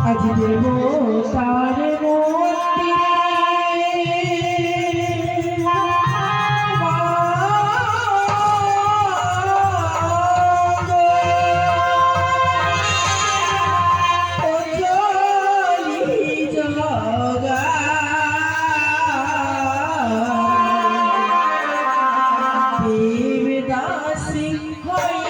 আজ দেব তার দেবদাসী হয়ে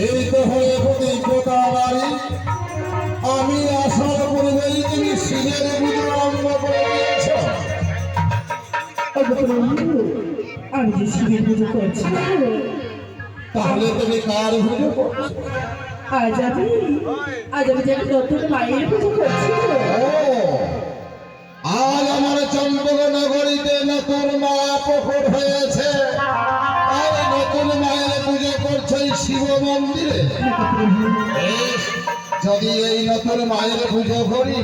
এই তো হয়ে প্রতিজ্ঞতা বাড়ি আমি আসার পূর্বেই তুমি শিবের পুজো আরম্ভ করে দিয়েছ। আমি যে শিবের পুজো করছি তাহলে তুমি কার পুজো করছো? আজ আমি যে নতুন মায়ের পুজো করছি। আজ আমার চম্পক নগরীতে নতুন মা প্রকট হয়েছে। নতুন মায়ের পুজো করছে শিব মন্দিরে। যদি এই নতুন মায়ের পুজো করি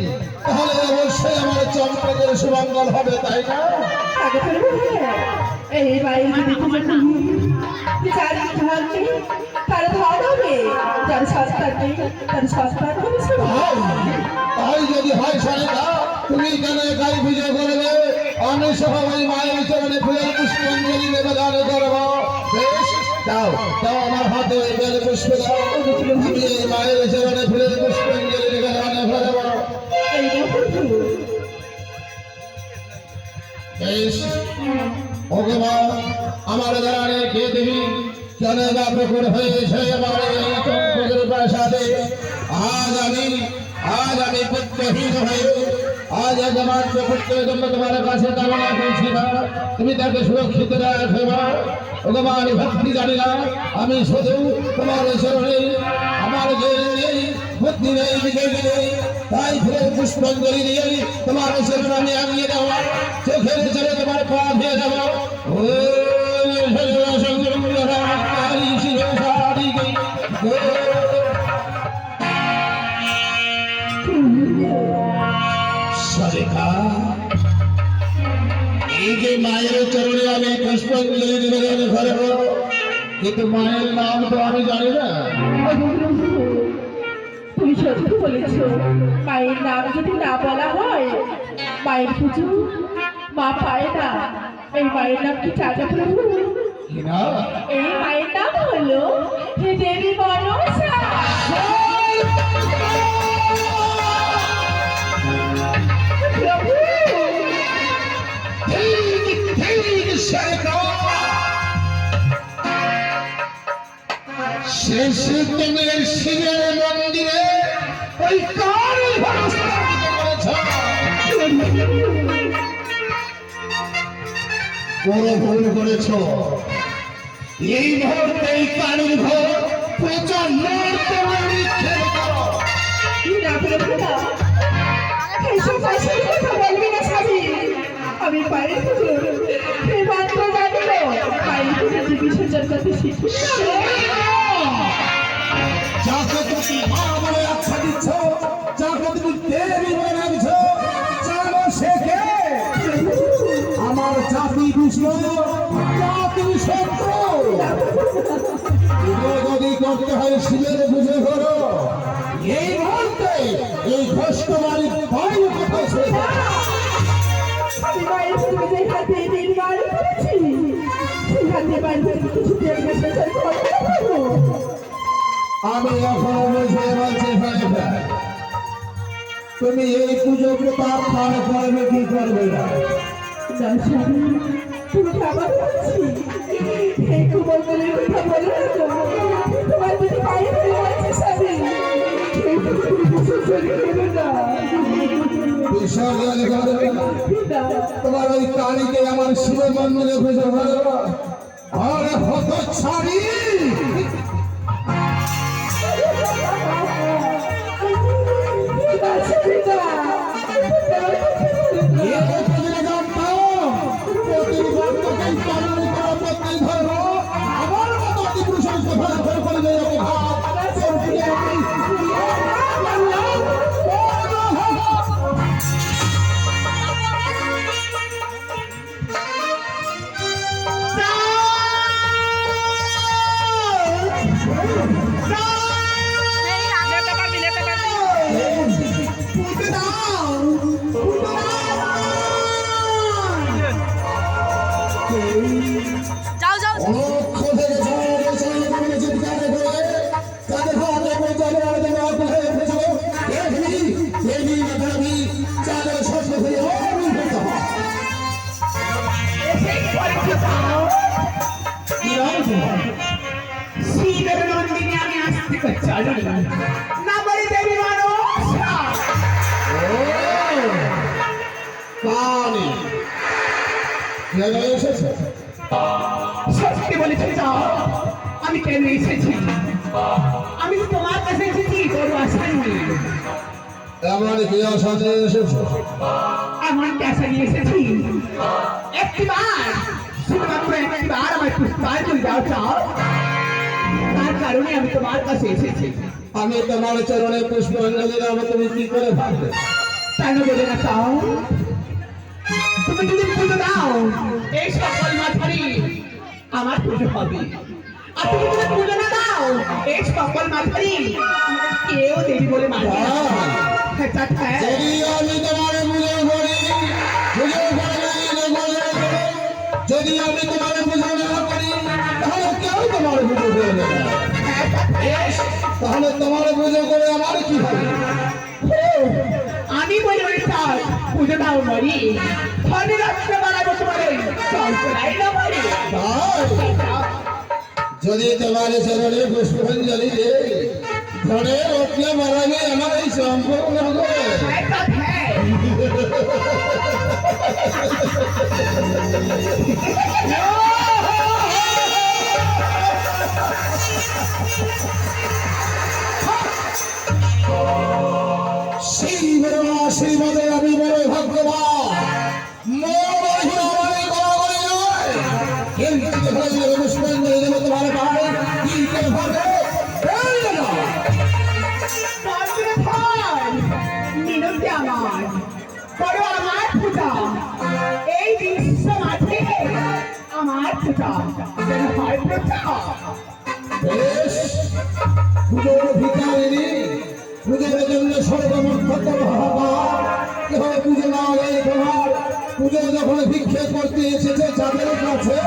তাহলে অবশ্যই আমার চম্পকের সুমঙ্গল হবে, তাই না? এই মায়ের যদি পুজো করি যার ধন নেই তার ধন হবে, যার সস্তা নেই তার সস্তা হবে। তাই যদি হয় সারিকা, তুমি কেন একাই পুজো করবে? আমি সহ ওই মায়ের চরণে ফুলের পুষ্পাঞ্জলি নিবেদন করবো। বেশ, দাও দাও আমার হাতে বেল পুষ্প দাও। আমি এই মায়ের চরণে ফুলের পুষ্পাঞ্জলি নিবেদন করবো। বেশ, ভগবান আমার দ্বারা কে দেবী কেন বা প্রকট হয়েছে আমার এই চম্পকের প্রাসাদে। আজ আমি পুত্রহীন হয়ে আজ আমার পুত্রের জন্য তোমার কাছে কামনা করছি না, তুমি তাকে সুরক্ষিত রাখবে। ভগবান ভক্তি জানি না, আমি শুধু তোমার চরণে আমার জ্ঞান নেই, বুদ্ধি নেই, বিবেক নেই, তাই ফুলের পুষ্পাঞ্জলি দিয়ে তোমার চরণ আমি আগিয়ে দেব, চোখের চরে তোমার পা দিয়ে দেব। এই যে মায়ের চরণে আমি পুষ্পাঞ্জলি নিবেদন করব, কিন্তু মায়ের নাম তো আমি জানি না। তুমি সত্যি বলেছ, মায়ের নাম যদি না বলা হয় মায়ের পুজো মা পায় না। এই মায়ের নাম কি জানো প্রভু? এই মায়ের নাম হলো দেবী মনসা। শিবের মন্দিরে ওই কার বড় ভুল করেছ। এই মুহূর্তে এই কানের ঘর প্রচন্ড নিক্ষেপ করো। এইসব পয়সার কথা বলবি না সাজি। আমি পায়ের পুজো এই মাত্র জানিল পায়ের পুজো যে বিসর্জন করতে শিখি যাকে তুমি মা বলে আখ্যা দিচ্ছ, যাকে তুমি দেবী বলে রাখছ, জানো সে কে? আমার জাতি দুশ্মন, জাতি শত্রু। যদি করতে হয় শিবের পুজো করো। এই মুহূর্তে এই ঘষ্ট বাড়ির বাইরে কোথাও ছেড়ে দাও। আমি মায়ের পুজো যে হাতে নির্মাণ করেছি সেই হাতে বাড়িতে কিছু দেব বিসর্জন করতে পারবো। আমি এখন বুঝে বলছি ভাইরা, তুমি এই পুজো প্রতাপ পার করবে কি করবে না? না স্বামী, তুমি আবার বলছি এই কুমন্ডলের কথা বলো না তো। তোমার যদি পায়ে ধরে বলছি স্বামী এই পুজো তুমি বিসর্জন করবে না। বিসর্জন করবে না? না, তোমার ওই কালীকে আমার শিব মন্দিরে খুঁজে ভালো। আরে হতচ্ছাড়ি! না স্বামী না। এ পৃথিবীর জানতাম, প্রতিবার তোকেই পালন করা প্রতি ধর্ম, আমার মতো অতি কুসংস্কার ভরা ভর করে দেয় ওকে ভাব। সত্যি আমি যাও যাও লক্ষ থেকে ছয় বছর ধরে চিৎকার করে তাদের হাতে পৌঁছাবে আর তুমি অকুল হয়ে উঠেছিল। দেবী মাতাবী চাঁদের স্বপ্ন হয়ে অমন করতে হয়। শিবের মন্দিরে আমি আসতে করছি না বলে দেবী মানুষ কানি কেন এসেছে? সত্যি বলেছে যাও আমি কেন এসেছি। আমি তো তোমার কাছে এসেছি বড় আশা নিয়ে। এমন কি আশাতে এসেছে? এমন আশা নিয়ে এসেছি একটিবার শুধুমাত্র একটিবার আমার পুষ্পার করে দাও চাও। তার কারণে আমি তোমার কাছে এসেছি। আমি তোমার চরণে পুষ্পাঞ্জলি দেব, তুমি কি করে ভাববে? কেন বলে না চাও? তুমি যদি পুজো দাও এই সকল মাথারি আমার পুজো হবে। আর তুমি যদি পুজো না দাও এই সকল মাথারি কেউ দেবী বলে মানবে না। হ্যাঁ, যদি আমি তোমার পুজো করি, পুজো যদি আমি তোমার পুজো না করি তাহলে কেউ তোমার পুজো করবে না। তাহলে তোমার পুজো করে আমার কি হবে? আমি বলি ওই চাল পুজো দাও মরি ধনী রাত্রে বেলায় বসে বলে চল চলাই না মরি। যদি তোমার চরণে পুষ্পাঞ্জলি দে ধরে রত্নে মারাবে আমার এই সম্পূর্ণ শিবের আশীর্বাদে আমি বড় ভাগ্যবান। পুষ্পাঞ্জলি দেবো তোমার পায়ে কি করে ভাবে? মিনতি আমার বড় আমার পূজা এই বিশ্ব মাঠে আমার পূজা যেন হয় প্রথা। বেশ, পুজোর ভিকারিনী, পুজোর জন্য সর্বমর্থত ভাবা কি হয়? পুজো না হলে তোমার পুজো যখন ভিক্ষে করতে এসেছে চাঁদের কাছে,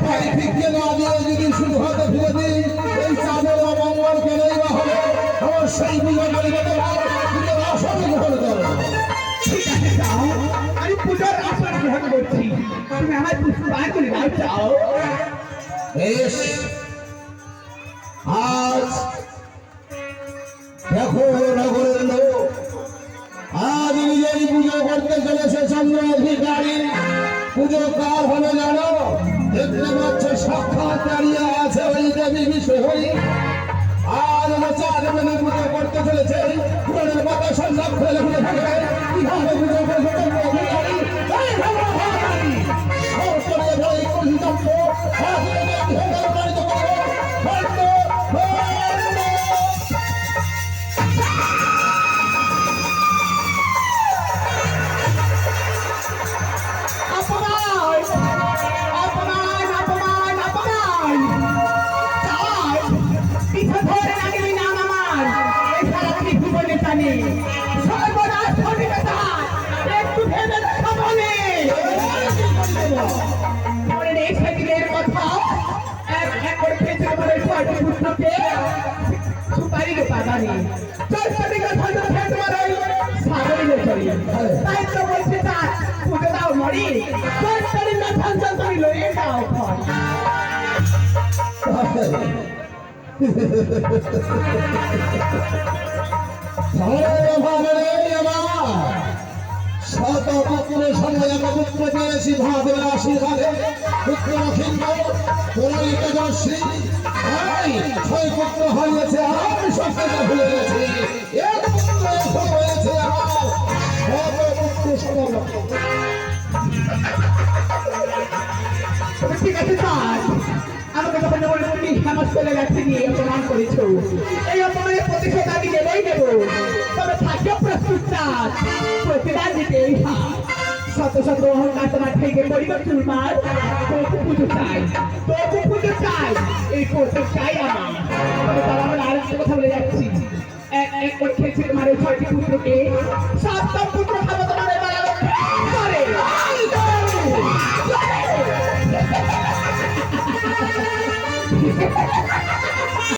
তাই ভিক্ষে না দিয়ে যদি শুধু হাতে ফিরে দিই এই চাঁদের অমঙ্গল কেনই বা হবে? আমার সেই পুজো করিবে তোমার পুজোর আসন গ্রহণ করো। ঠিক আছে যাও, আমি পূজার আসন গ্রহণ করছি, তুমি আমার পুষ্পার করে দাও যাও। বেশ, আজ দেখো নগরের লোক আজ নিজেই পুজো করতে চলেছে চন্দ্র অধিকারী। পুজো কার হবে জানো? দেখতে পাচ্ছ সাক্ষাৎ দাঁড়িয়ে আছে ওই দেবী বিষয় আর চার মেনে পুজো করতে চলেছে পুরনের কথা সন্ধ্যা ফেলে ফেলে থাকবে কিভাবে পুজো করবে শত পুত্রের সঙ্গে এক পুত্র পেয়েছি মহাদেবের আশীর্বাদে পুত্র অখিন্দ পুরোহিতদর্শী ছয় পুত্র হয়েছে আমি সবথেকে ভুলে গেছি এক পুত্র এখন হয়েছে আমার শত পুত্র সবল ঠিক আছে স্যার আমাকে যখন তুমি আমার ছেলে ব্যক্তি নিয়ে অপমান করেছ এই অপমানের প্রতিশোধ আমি নেবই নেব তবে থাকিও প্রস্তুত স্যার প্রতিদান দিতেই শত শত অহংকার তোমার থেকে পরিবার চুরমার তোকে পুজো চাই তোকে পুজো চাই এই করতে চাই আমার তবে তারা আমরা আরেকটা কথা বলে যাচ্ছি এক এক করে খেয়েছে তোমার এই ছয়টি পুত্রকে সাতটা পুত্র খাবো তোমার এই বেলা করে Ha ha ha ha!